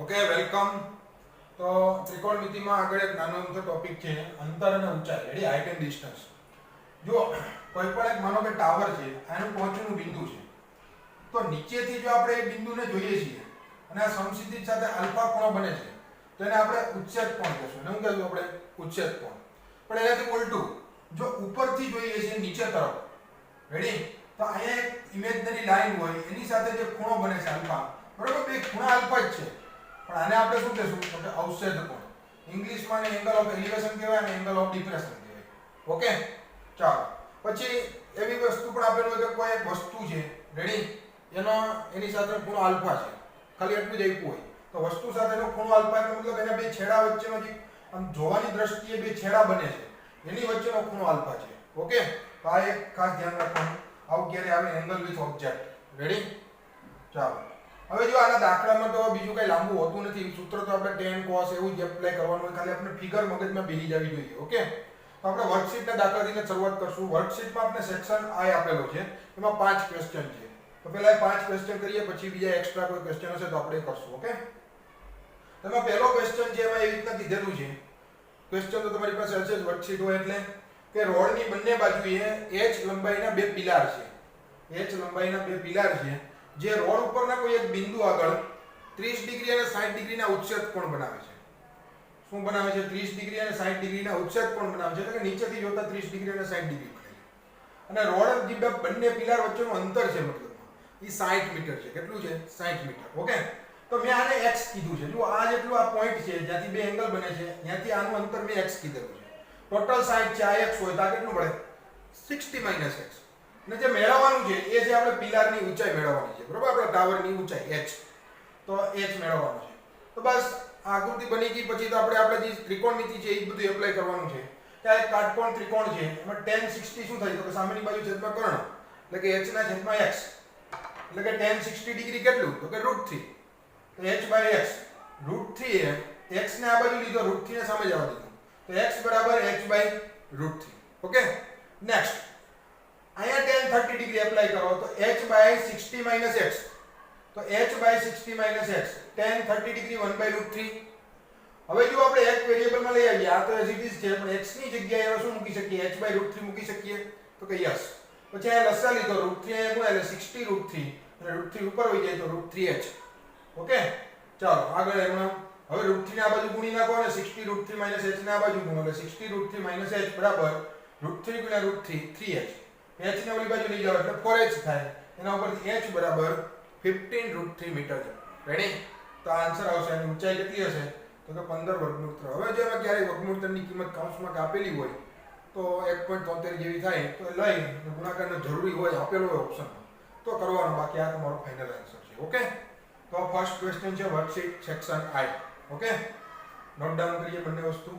Okay welcome. તો ત્રિકોણમિતિમાં આગળ એક નાનો અમથો ટોપિક છે અંતર અને ઊંચાઈ. રેડી? Height and distance. જો કોઈ પણ એક માનો કે ટાવર છે, આનું ટોચનું બિંદુ છે, તો નીચેથી જો આપણે એ બિંદુને જોઈએ છીએ અને આ સમક્ષિતિજ સાથે આલ્ફા કોણ બને છે, તો એને આપણે ઉચ્છેદ કોણ કહીશું. શું કહીશું આપણે? ઉચ્છેદ કોણ. પણ એનાથી ઉલટું જો ઉપરથી જોઈએ છીએ નીચે તરફ, રેડી, તો અહીંયા એક ઇમેજનરી લાઈન હોય, એની સાથે જે ખૂણો બને છે આલ્ફા, બરોબર, બે ખૂણા આલ્ફા જ છે, પણ આને આપણે શું કહીશું? તો કે અવક્ષેદ કોણ. ઇંગ્લિશમાં એંગલ ઓફ એલિવેશન કહેવાય અને એંગલ ઓફ ડિપ્રેશન કહેવાય. ઓકે, ચાલો. પછી એવી વસ્તુ પણ આપેલું હોય કે કોઈ એક વસ્તુ છે, રેડી, એની સાથે ખૂણો આલ્ફા છે, ખાલી એટલું જ આપ્યું હોય, તો વસ્તુ સાથેનો ખૂણો આલ્ફા એટલે મતલબ એના બે છેડા વચ્ચેનો જે આમ જોવાની દ્રષ્ટિએ બે છેડા બને છે, એની વચ્ચેનો ખૂણો આલ્ફા છે. ઓકે, તો આ એક ખાસ ધ્યાન રાખવાનું. આવું ક્યારે આવે? Angle with object. રેડી? ચાલો. હવે જો આના દાખલામાં તો બીજું કઈ લાંબુ હોતું નથી, સૂત્ર તો આપણે tan cos એવું જ એપ્લાય કરવાનું હોય, ખાલી આપણે ફિગર મગજમાં બેસી જવી જોઈએ. ઓકે, તો આપણે વર્કશીટના દાખલાથી શરૂઆત કરશું. વર્કશીટમાં આપણે સેક્શન I આપેલો છે, એમાં 5 ક્વેશ્ચન છે. તો પહેલા એ 5 ક્વેશ્ચન કરીએ, પછી બીજા એક્સ્ટ્રા કોઈ ક્વેશ્ચન હશે તો આપણે કરશું. ઓકે, તો એમાં પહેલો ક્વેશ્ચન છે, એમાં એવી રીતના કીધેલું છે. ક્વેશ્ચન તો તમારી પાસે હશે જ વર્કશીટ હોય એટલે, કે રોડની બંને બાજુએ h લંબાઈના બે પિલાર છે. h લંબાઈના બે પિલાર છે, જે રોડ ઉપરના કોઈ એક બિંદુ આગળ 30 ડિગ્રી અને 60 ડિગ્રીના ઉચ્છેદ કોણ બનાવે છે. શું બનાવે છે? 30 ડિગ્રી અને 60 ડિગ્રીના ઉચ્છેદ કોણ બનાવે છે, એટલે કે નીચેથી જોતા 30 ડિગ્રી અને 60 ડિગ્રી બને છે. અને રોડ જે બંને પિલાર વચ્ચેનું અંતર છે, મતલબ એ 60 મીટર છે. કેટલું છે? 60 મીટર. ઓકે, તો મેં આને x કીધું છે. જો આ જેટલું આ પોઈન્ટ છે જ્યાંથી બે એંગલ બને છે, ત્યાંથી આનું અંતર મેં x કીધેલું છે. ટોટલ 60 છે, આ x હોય તો આ કેટલું મળે? 60 - x. ને જે મેળવવાનું છે એ છે આપણે પિલારની ઊંચાઈ મેળવવાની છે, બરોબર, આપણે ટાવરની ઊંચાઈ h. તો h મેળવવાનું છે. તો બસ આકૃતિ બની ગઈ. પછી તો આપણે જે ત્રિકોણમિતિ છે એ બધું એપ્લાય કરવાનું છે. ત્યાં એક કાટકોણ ત્રિકોણ છે, એમાં tan 60 શું થાય? તો કે સામેની બાજુ છેદમાં કર્ણ, એટલે કે h ના છેદમાં x, એટલે કે tan 60 ડિગ્રી કેટલું? તો કે √3. તો h/x √3 એ x ને આ બાજુ લીધો, √3 ને સામે જવા દીધું, તો x બરાબર h/√3. ઓકે, નેક્સ્ટ અહીંયા tan 30 ડિગ્રી એપ્લાય કરો તો h/60 - x, તો h/60 - x tan 30 ડિગ્રી 1/√3. હવે જો આપણે એક વેરીએબલમાં લઈ આવીએ, આ તો એઝ ઇટ ઇઝ છે, પણ x ની જગ્યાએ શું મૂકી શકીએ? h/√3 મૂકી શકીએ. તો કે યસ. પછી આ લસા લીધો, √3 અહીંયા ગુણ્યા એટલે 60 √3, અને √3 ઉપર હોઈ જાય તો √3h. ઓકે, ચાલો આગળ. એમાં હવે √3 ને આ બાજુ ગુણી નાખો અને 60 √3 - h ને આ બાજુ ગુણો, એટલે 60 √3 - h બરાબર √3 * √3 3h. h ને ઓલી બાજુ લઈ જાવ એટલે 4h થાય. એના ઉપરથી h બરાબર 15 √3 મીટર છે. રેડી? તો આ આન્સર આવશે. અને ઊંચાઈ કેટલી હશે? તો કે 15 √3. હવે જો એમાં ક્યારેય √3 કિંમત કૌંસમાં આપેલી હોય તો 1.73 જેવી થાય, તો એ લઈ ગુણાકારનો જરૂરી હોય આપેલો હોય ઓપ્શનમાં તો કરવાનો, બાકી આ તમારો ફાઇનલ આન્સર છે. ઓકે, તો ફર્સ્ટ ક્વેશ્ચન છે worksheet section I. Okay, note down કરીએ બંને વસ્તુ.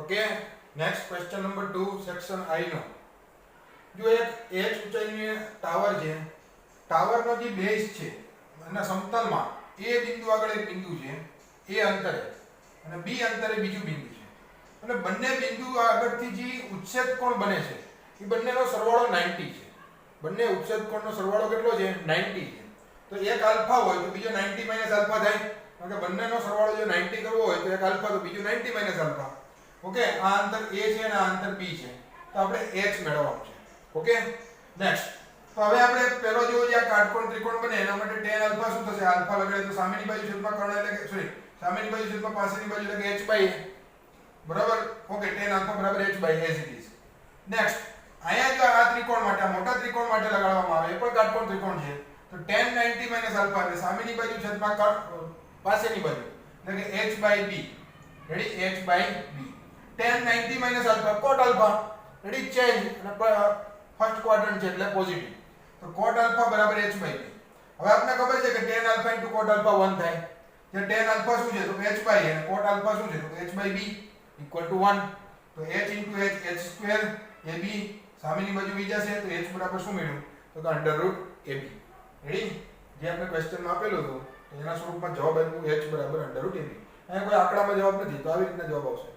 Okay, next question number 2 section I નો. જો એક h ઊંચાઈની ટાવર છે, ટાવરનો જે બેઝ છે એના સમતલમાં a બિંદુ આગળ એક બિંદુ છે, a અંતરે, અને b અંતરે બીજું બિંદુ છે, અને બંને બિંદુ આગળથી જે ઉચ્છેદ કોણ બને છે એ બંનેનો સરવાળો 90 છે. બંને ઉચ્છેદ કોણનો સરવાળો કેટલો છે? 90 છે. તો એક આલ્ફા હોય તો બીજો 90 - આલ્ફા થાય, કારણ કે બંનેનો સરવાળો જો 90 કરવો હોય તો એક આલ્ફા તો બીજું 90 - આલ્ફા. ઓકે, આ અંતર a છે અને આ અંતર b છે, તો આપણે h મેળવવાનું છે. Okay, next. તો હવે આપણે પહેલો જો આ કાટકોણ ત્રિકોણ બને એના માટે tan આલ્ફા શું થશે? આલ્ફા લગાડે તો સામેની બાજુ છેદમાં કર્ણ, એટલે કે સોરી, સામેની બાજુ છેદમાં પાછળની બાજુ, એટલે કે h/a. બરાબર? ઓકે, tan આલ્ફા બરાબર h/a as it is. Next, અહીંયા જો આ ત્રિકોણ માટે, આ મોટા ત્રિકોણ માટે લગાડવામાં આવે, એ પણ કાટકોણ ત્રિકોણ છે, તો tan 90 - આલ્ફા એટલે સામેની બાજુ છેદમાં પાછળની બાજુ, એટલે કે h/b. Ready? h/b. tan 90 - alpha cot alpha. Ready? Change, અને ફર્સ્ટ ક્વાડ્રન્ટ છે એટલે પોઝિટિવ, તો cot આલ્ફા બરાબર h/b. હવે આપને ખબર છે કે tan આલ્ફા * cot આલ્ફા 1 થાય. જે tan આલ્ફા શું છે? તો h/a, અને cot આલ્ફા શું છે? તો h/b = 1. તો h * h h² ab, સામેની બાજુ બી જશે તો h બરાબર શું મળ્યું? તો કે √ab. રેડી? જે આપણે ક્વેશ્ચનમાં આપેલું હતું તો એના સ્વરૂપમાં જવાબ આપ્યું h બરાબર √ab. અહીંયા કોઈ આંકડામાં જવાબ નથી, તો આવી રીતના જવાબ આવશે.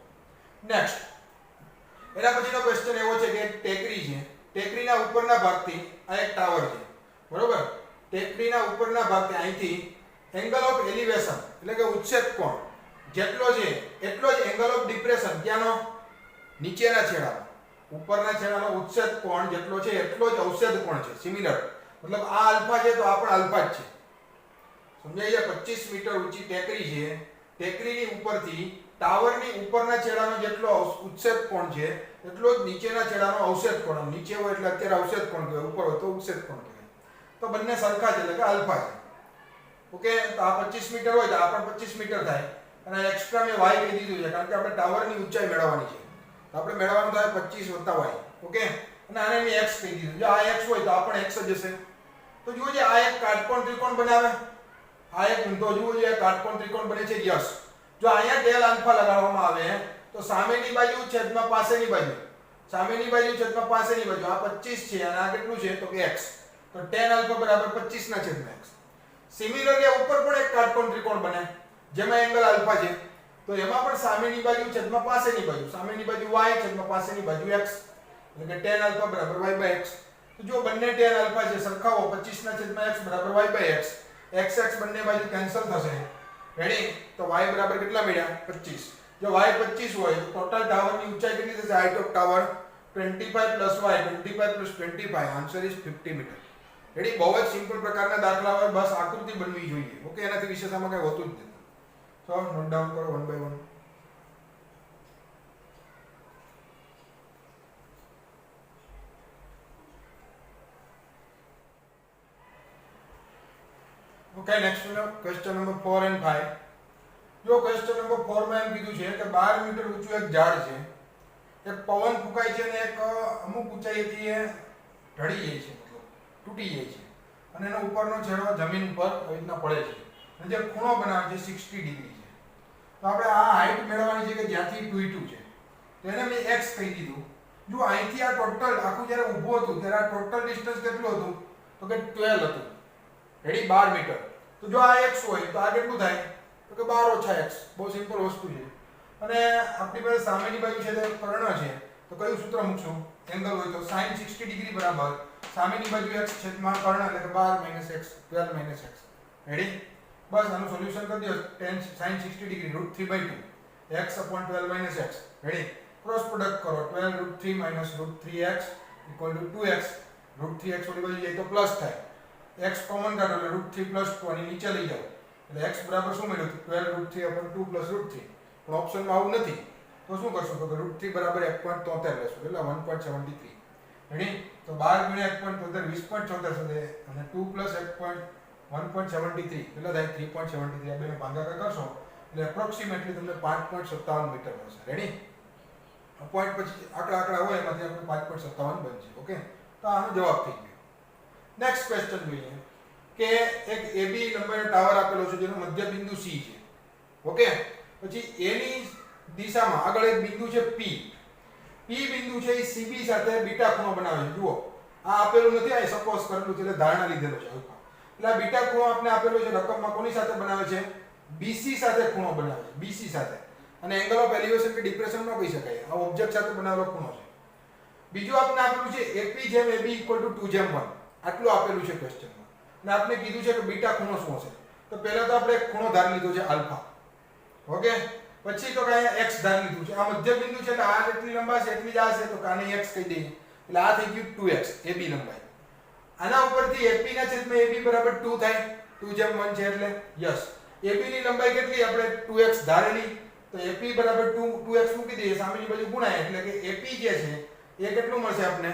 નેક્સ્ટ, એના પછીનો ક્વેશ્ચન એવો છે કે એક ટેકરી છે, ટેકરીના ઉપરના ભાગથી આ એક ટાવર છે, બરોબર? ટેકરીના ઉપરના ભાગથી અહીંથી એંગલ ઓફ એલિવેશન એટલે કે ઉચ્છેદ કોણ જેટલો છે એટલો જ એંગલ ઓફ ડિપ્રેશન ક્યાંનો? નીચેના છેડાનો. ઉપરના છેડાનો ઉચ્છેદ કોણ જેટલો છે એટલો જ અવક્ષેદ કોણ છે, સિમિલર. મતલબ આ આલ્ફા છે તો આ પણ આલ્ફા જ છે. સમજાય છે? 25 મીટર ઊંચી ટેકરી છે, ટેકરીની ઉપરથી ટાવરની ઉપરના છેડાનો જેટલો ઉચ્છેદ કોણ છે એટલો જ નીચેના છેડાનો અવક્ષેદ કોણ. નીચે હોય એટલે અત્યારે અવક્ષેદ કોણ કહેવાય, ઉપર હોય તો ઉચ્છેદ કોણ કહેવાય. તો બંને સરખા છે એટલે કે આલ્ફા છે. ઓકે, તો આ 25 મીટર હોય તો આ પણ 25 મીટર થાય અને એક્સ્ટ્રા મેં y કહી દીધું છે કારણ કે આપણે ટાવરની ઊંચાઈ મેળવવાની છે. તો આપણે મેળવવાનું થાય 25 y. ઓકે, અને આને મેં x કહી દીધું. જો આ x હોય તો આ પણ x જ હશે. તો જુઓ જે આ એક કાટકોણ ત્રિકોણ બનાવે, આ એક ઊંધો જુઓ જે કાટકોણ ત્રિકોણ બને છે. યસ, જો અહીંયા ટેલ આલ્ફા લગાડવામાં આવે તો સામેની બાજુ છેદમાં પાસેની બાજુ, સામેની બાજુ છેદમાં પાસેની બાજુ આ 25 છે અને આ કેટલું છે તો કે x. તો tan આલ્ફા બરાબર 25 ના છેદમાં x. સિમિલરલી ઉપર પણ એક કાટકોણ ત્રિકોણ બને જેમાં એંગલ આલ્ફા છે, તો એમાં પણ સામેની બાજુ છેદમાં પાસેની બાજુ, સામેની બાજુ y છેદમાં પાસેની બાજુ x, એટલે કે tan આલ્ફા બરાબર y/x. તો જો બંને tan આલ્ફા છે સરખાવો 25 ના છેદમાં x બરાબર y/x. x બંને બાજુ કેન્સલ થશે. રેડી? તો y બરાબર કેટલા મળ્યા? 25. જો y 25 હોય તો ટોટલ ટાવરની ઊંચાઈ કેટલી થશે? Height of tower 25 + y, 25 + 25, answer is 50 metre. Ready? બહુ જ સિમ્પલ પ્રકારના દાખલા હોય, બસ આકૃતિ બનવી જોઈએ. ઓકે, એનાથી વિશેષ આમાં કઈ હોતું જ નથી. તો નોટ ડાઉન કરો 1 by 1. Okay, next question number 4 and 5. જો ક્વેશ્ચન નંબર 4 માં એમ કીધું છે કે 12 મીટર ઊંચું એક ઝાડ છે, એક પવન ફૂંકાય છે અને એક અમુક ઊંચાઈએથી એ ઢળી જાય છે, મતલબ તૂટી જાય છે અને એનો ઉપરનો છેડો જમીન પર આવી રીતના પડે છે અને જે ખૂણો બનાવે છે 60 ડિગ્રી છે. તો આપણે આ હાઈટ મેળવવાની છે કે જ્યાંથી તૂટ્યું છે, તો એને મેં x કહી દીધું. જો અહીંથી આ ટોટલ આખું જ્યારે ઊભું હતું ત્યારે આ ટોટલ ડિસ્ટન્સ કેટલું હતું તો કે 12 હતું. રેડી? 12 મીટર. તો જો આ x હોય તો આ કેટલું થાય તો કે 12 - x. બહુ સિમ્પલ વસ્તુ છે. અને આપણી પાસે સામેની બાજુ છે તે કર્ણ છે, તો કયું સૂત્ર મૂકશું? એંગલ હોય તો sin 60 ડિગ્રી બરાબર સામેની બાજુ x છેદમાં કર્ણ એટલે કે 12 - x, 12 - x. રેડી? બસ આનું સોલ્યુશન કરી દો. tan sin 60 degree √3/2 x upon 12 - x. Ready? Cross product કરો. 12 √3 - √3x = 2x. √3x ઓલી બાજુ જાય તો પ્લસ થાય. x કોમન કાઢો એટલે √3 + 2 અને નીચે લઈ જાઓ એટલે x બરાબર શું મળ્યું? 12 √3/2 + √3. પણ ઓપ્શનમાં આવું નથી તો શું કરશો તો કે √3 બરાબર 1.73 લેશો એટલે 1.73. રેડી? તો 12 × 1.73 20.74 થશે અને 2 + 1.73 કેટલા થાય? 3.73. આ બેને ભાગાકાર કરશો એટલે એપ્રોક્સિમેટલી તમને 5.57 મીટર મળશે. રેડી? પોઈન્ટ પછી આંકડા હોય એમાંથી આપણે 5.57 બનશે. ઓકે, તો આનો જવાબ થઈ ગયો. નેક્સ્ટ ક્વેશ્ચન જોઈએ કે એક AB નંબરનો ટાવર આપેલો છે જેનો મધ્ય બિંદુ C છે. ઓકે, પછી એની દિશામાં આગળ એક બિંદુ છે P. P બિંદુ છે એ CB સાથે બીટા ખૂણો બનાવે છે. જુઓ આ આપેલું નથી, આ સપોઝ કરેલું છે એટલે ધારણા લીધેલો છે. એટલે આ બીટા ખૂણો આપણે આપેલો છે રકમમાં કોની સાથે બનાવે છે? BC સાથે ખૂણો બનાવે છે, BC સાથે. અને એંગલ ઓફ એલિવેશન કે ડિપ્રેશન ન કહી શકાય, આ ઓબ્જેક્ટ સાથે બનાવેલો ખૂણો છે. બીજું આપણે આપેલું છે AP જેમ AB = 2/1. આટલું આપેલું છે ક્વેશ્ચનમાં. અને આપણે કીધું છે કે બીટા ખૂણો શું હશે? તો પહેલા તો આપણે એક ખૂણો ધારી લીધો છે આલ્ફા. ઓકે, પછી તો કાંઈ x ધારી લીધું છે. આ મધ્ય બિંદુ છે એટલે આ જેટલી લંબાઈ છે એટલી જ આ છે, તો કાને x કહી દઈએ એટલે આ થઈ ગયું 2x AB લંબાઈ. આના ઉપરથી AP ના છેદમાં AB બરાબર 2 થાય. 2/1 છે એટલે યસ. AB ની લંબાઈ કેટલી? આપણે 2x ધારેલી, તો AP બરાબર 2x મૂકી દઈએ, સામેની બાજુ ગુણાય એટલે કે AP જે છે એ કેટલું મળશે આપણે?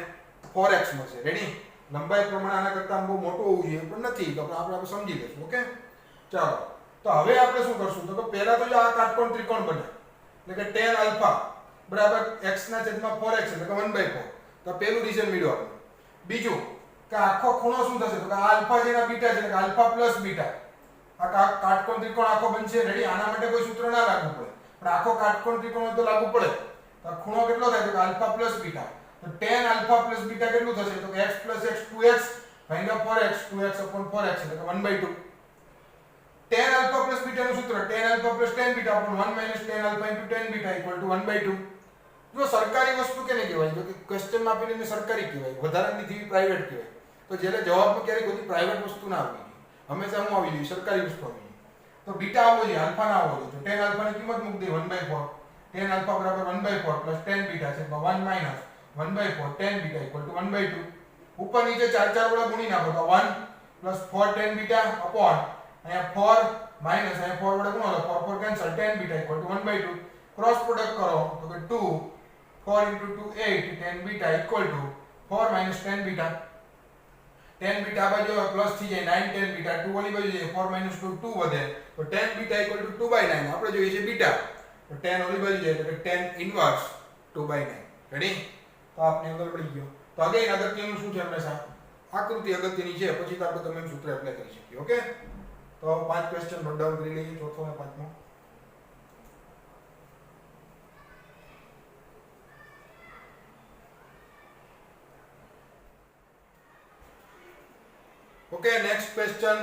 4x મળશે. રેડી? લંબાઈ પ્રમાણે આના કરતા બહુ મોટું હોવું જોઈએ પણ નથી, તો આપણે સમજી લઈશું. ઓકે, ચાલો. તો હવે આપણે શું કરશું તો કે પહેલા તો જો આ કાટકોણ ત્રિકોણ બને એટલે કે tan આલ્ફા બરાબર x ના છેદમાં 4x એટલે કે 1/4. તો પહેલું રીઝન મળ્યું આપણે. બીજું કે આખો ખૂણો શું થશે તો કે આલ્ફા જેના બીટા છે એટલે કે આલ્ફા પ્લસ બીટા. આ કાટકોણ ત્રિકોણ આખો બનશે. રેડી? આના માટે કોઈ સૂત્ર ના લાગુ પડે, પણ આખો કાટકોણ ત્રિકોણ તો લાગુ પડે. તો ખૂણો કેટલો થાય તો કે આલ્ફા પ્લસ બીટા. તો tan આલ્ફા પ્લસ બીટા કેટલું થશે તો કે x + x 2x ભાગ્યા 4x, 2x upon 4x એટલે કે 1/2. tan આલ્ફા પ્લસ બીટા નું સૂત્ર tan alpha plus tan beta upon 1 - tan alpha * tan beta = 1/2. જો સરકારી વસ્તુ કેને કહેવાય? જો કે ક્વેશ્ચનમાં આપીને એને સરકારી કહેવાય, વધારાની થીવી પ્રાઇવેટ કહેવાય. તો જ્યારે જવાબમાં ક્યારેય બધી પ્રાઇવેટ વસ્તુ ના આવી જોઈએ, હંમેશા હું આવી જોઈએ સરકારી વસ્તુ આવી જોઈએ. તો બીટા આવવો જોઈએ, આલ્ફા ના આવવો જોઈએ. તો tan આલ્ફાની કિંમત મૂકી દે 1/4. tan આલ્ફા બરાબર 1/4 પ્લસ tan બીટા છે 1 minus 1/4 tan beta equal to 1/2. ઉપર નીચે 4 વડે ગુણી નાખો તો 1 પ્લસ 4 tan બીટા અપોન અહીંયા 4 માઈનસ અહીંયા 4 વડે ગુણો તો 4 4 cancel, tan beta equal to 1/2. Cross product કરો તો કે 2 4 into 2 8 tan beta equal to 4 minus tan beta. tan beta આ બાજુ પ્લસ થઈ જાય 9 tan બીટા, 2 ઓલી બાજુ જાય 4 minus 2 2 વધે તો tan બીટા equal to 2/9. આપણે જોઈએ છે બીટા તો tan ઓલી બાજુ જાય એટલે tan ઇન્વર્સ 2/9. રેડી? તો આપને આગળ પડી ગયો. તો અગેન અગત્યનું શું છે હંમેશા આકૃતિ અગત્યની છે, પછી તો આપણે તમે સૂત્ર એપ્લાય કરી શકીએ. ઓકે, તો 5 ક્વેશ્ચન નોટ ડાઉન કરી લઈએ, ચોથો અને પાંચમો. ઓકે, નેક્સ્ટ ક્વેશ્ચન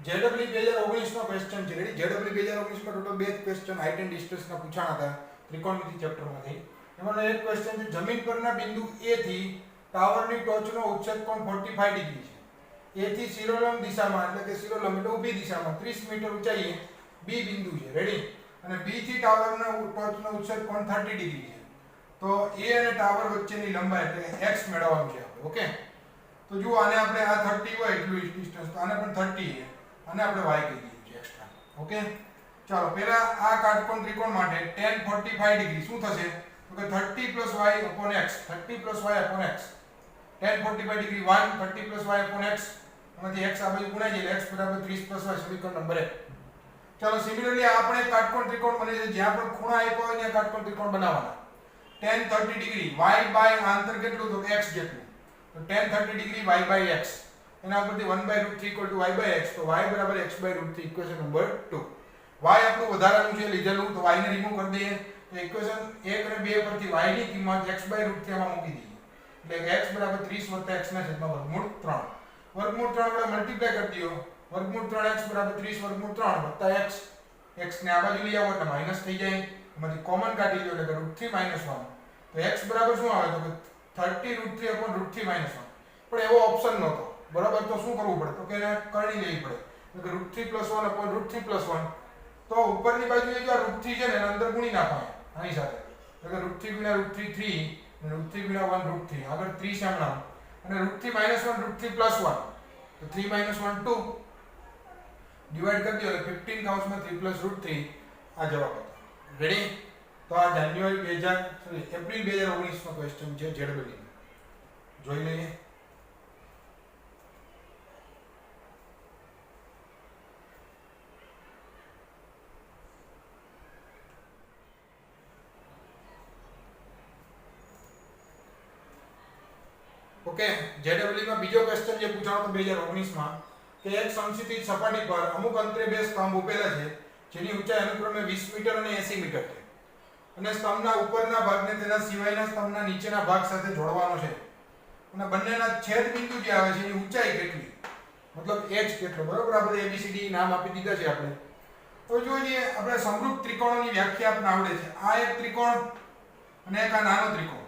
જેડબલ્યુ 2019 નો ક્વેશ્ચન છે. રેડી? જેડબલ્યુ 2019 માં total 2 question height and distance ના પૂછાણા હતા ત્રિકોણમિતિ ચેપ્ટર માંથી. એમાંનો એક ક્વેશ્ચન છે જમીન પરના બિંદુ A થી ટાવરની ટોચનો ઉચ્છેદ કોણ 45 ડિગ્રી છે. A થી શિરોલંબ દિશામાં એટલે કે શિરોલંબ એટલે ઊભી દિશામાં 30 મીટર ઊંચાઈએ B બિંદુ છે. રેડી? અને B થી ટાવરના ટોચનો ઉચ્છેદ કોણ 30 ડિગ્રી છે. તો A અને ટાવર વચ્ચેની લંબાઈ એટલે x મેળવવાનું છે આપણે. ઓકે, તો જુઓ આને આપણે આ 30 હોય એટલું ડિસ્ટન્સ, તો આને પણ 30 છે અને આપણે y કહી દીધું છે એક્સ્ટ્રા. ઓકે, ચાલો પહેલા આ કાટકોણ ત્રિકોણ માટે tan 45 ડિગ્રી શું થશે? તો કે 30 y x 30 y x. tan 45 degree 1 30 y x, આમાંથી x આ બાજુ ગુણાઈ જાય એટલે x બરાબર 30 y સમીકરણ નંબર 1. ચાલો સિમિલરલી આપણે કાટકોણ ત્રિકોણ બને છે જ્યાં પણ ખૂણા આપ્યા હોય ત્યાં કાટકોણ ત્રિકોણ બનાવવાના. tan 30 ડિગ્રી y બાય આંતર કેટલું? તો x જેટલું. તો tan 30 degree y by x, એના ઉપરથી 1/√3 equal to y by x, તો y બરાબર x/√3 ઇક્વેશન નંબર 2. y આપણું વધારાનું છે લીધેલું, તો y ને રિમૂવ કરી દઈએ તો ઇક્વેશન 1 અને 2 પરથી y ની કિંમત x/√3 માં મૂકી દઈએ એટલે x બરાબર 30 x ના છેદમાં વર્ગમૂળ 3. વર્ગમૂળ 3 વડે મલ્ટીપ્લાય કરી દો. વર્ગમૂળ 3x બરાબર 30 વર્ગમૂળ 3 x. x ને આ બાજુ લઈ આવો એટલે માઈનસ થઈ જાય, એમાંથી કોમન કાઢી લો એટલે √3 - 1. તો x બરાબર શું આવે? તો કે 30 √3/√3 - 1. પણ એવો ઓપ્શન નહોતો, બરાબર? તો શું કરવું પડે? તો કે એને કરણી લેવી પડે એટલે √3 + 1/√3 + 1. તો ઉપરની બાજુ એ જો આ √3 છે ને એના અંદર ગુણી નાખવાનું આની સાથે એટલે √3 * √3 3 અને √3 * 1 √3, આગળ 3 સામણા અને √3 - 1 √3 + 1, તો 3 - 1 2 ડિવાઈડ કરી દો એટલે 15 કૌંસમાં 3 + √3 આ જવાબ હતો. રેડી? તો આ એપ્રિલ 2019 નો ક્વેશ્ચન છે જેડબલ્યુ. જોઈ લઈએ. ઓકે, જેડબલ્યુ માં બીજો ક્વેશ્ચન જે પૂછાણો હતો 2019 માં કે એક સમક્ષિતિજ સપાટી પર અમુક અંતરે બે સ્તંભ ઉભેલા છે જેની ઊંચાઈ અનુક્રમે 20 મીટર અને 80 મીટર છે અને સ્તંભના ઉપરના ભાગને તેના સિવાયના સ્તંભના નીચેના ભાગ સાથે જોડવાનો છે અને બંનેના છેદ બિંદુ જે આવે છે એની ઊંચાઈ કેટલી, મતલબ h કેટલો, બરાબર? આ બધા ABCD નામ આપી દીધા છે આપણે. તો જોઈએ આપણે સમરૂપ ત્રિકોણોની વ્યાખ્યા આપને આવડે છે. આ એક ત્રિકોણ અને એક આ નાનો ત્રિકોણ,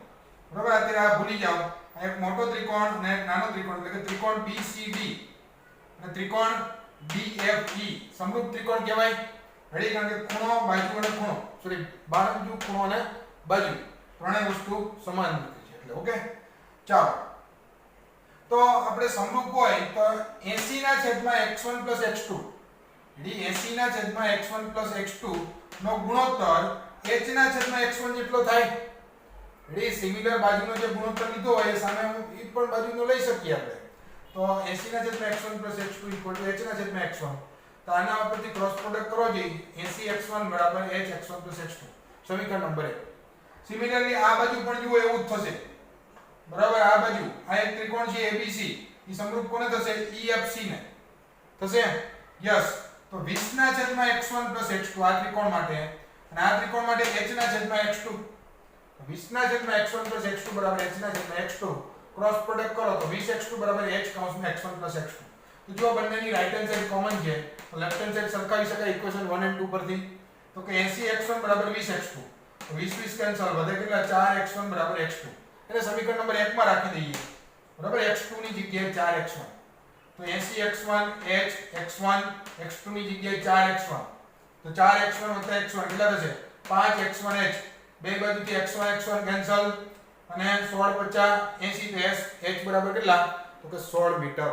બરાબર? અત્યારે આ ભૂલી જાઓ. આ એક મોટો ત્રિકોણ અને એક નાનો ત્રિકોણ એટલે કે ત્રિકોણ BCD અને ત્રિકોણ DFE સમરૂપ ત્રિકોણ કહેવાય. રેડી? કારણ કે ખૂણો, બાજુ અને ખૂણો, સોરી બાજુ, ખૂણો અને બાજુ ત્રણેય વસ્તુ સમાન રીતે છે એટલે. ઓકે, ચાલો. તો આપણે સમરૂપ હોય તો 80 ના છેદમાં x1 + x2, રેડી? 80 ના છેદમાં x1 + x2 નો ગુણોત્તર h ના છેદમાં x1 જેટલો થાય. રેડી? સિમિલર બાજુનો જે ગુણોત્તર લીધો હોય એ સામે એ પણ બાજુનો લઈ શકીએ આપણે. તો 80 ના છેદમાં x1 + x2 = h ના છેદમાં x1. તો આના ઉપરથી ક્રોસ પ્રોડક્ટ કરો જોઈએ 80x1 = hx1 + x2 સમીકરણ નંબર 1. સિમિલરલી આ બાજુ પણ જુઓ એવું જ થશે, બરાબર? આ બાજુ આ એક ત્રિકોણ છે ABC, એ સમરૂપ કોને થશે? EFC ને થશે. યસ. તો 20 ના છેદમાં x1 + x2 આ ત્રિકોણ માટે અને આ ત્રિકોણ માટે h ના છેદમાં x2. 20 ના છેદમાં x1 + x2 = h ના છેદમાં x2. ક્રોસ પ્રોડક્ટ કરો તો 20x2 = h કૌંસમાં x1 + x2. તો જો બંનેની રાઈટ હેન્ડ સાઈડ કોમન છે તો લેફ્ટ હેન્ડ સાઈડ સરખાવી શકાય ઇક્વેશન 1 અને 2 પરથી. તો કે 80x1 = 20x2. 20 20 કેન્સલ, વધે કેટલા 4x1 બરાબર x2, એટલે સમીકરણ નંબર 1 માં રાખી દઈએ બરાબર. x2 ની જગ્યાએ 4x1, તો 80x1 h x1 x2 ની જગ્યાએ 4x1, તો 4x1 + x1 કેટલા થશે 5x1 h, બે બાજુથી x1 x1 કેન્સલ, અને 16 50 80, તો h બરાબર કેટલા તો કે 16 મીટર,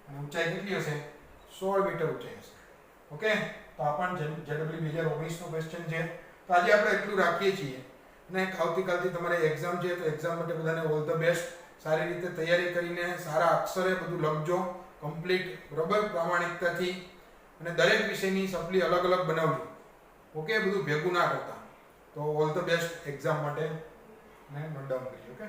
અને ઊંચાઈ કેટલી હશે 16 મીટર ઊંચાઈ હશે. ઓકે, તો આ પણ JEE 2019 નો ક્વેશ્ચન છે. તો આજે આપણે એટલું રાખીએ છીએ, અને આવતીકાલથી તમારે એક્ઝામ છે, તો એક્ઝામ માટે બધાને ઓલ ધ બેસ્ટ. સારી રીતે તૈયારી કરીને સારા અક્ષરે બધું લખજો કમ્પ્લીટ બરાબર, પ્રામાણિકતાથી, અને દરેક વિષયની સપ્લી અલગ અલગ બનાવજો. ઓકે, બધું ભેગું ના કરતા. તો ઓલ ધ બેસ્ટ એક્ઝામ માટે, ને નોટ ડાઉન કરજો. ઓકે.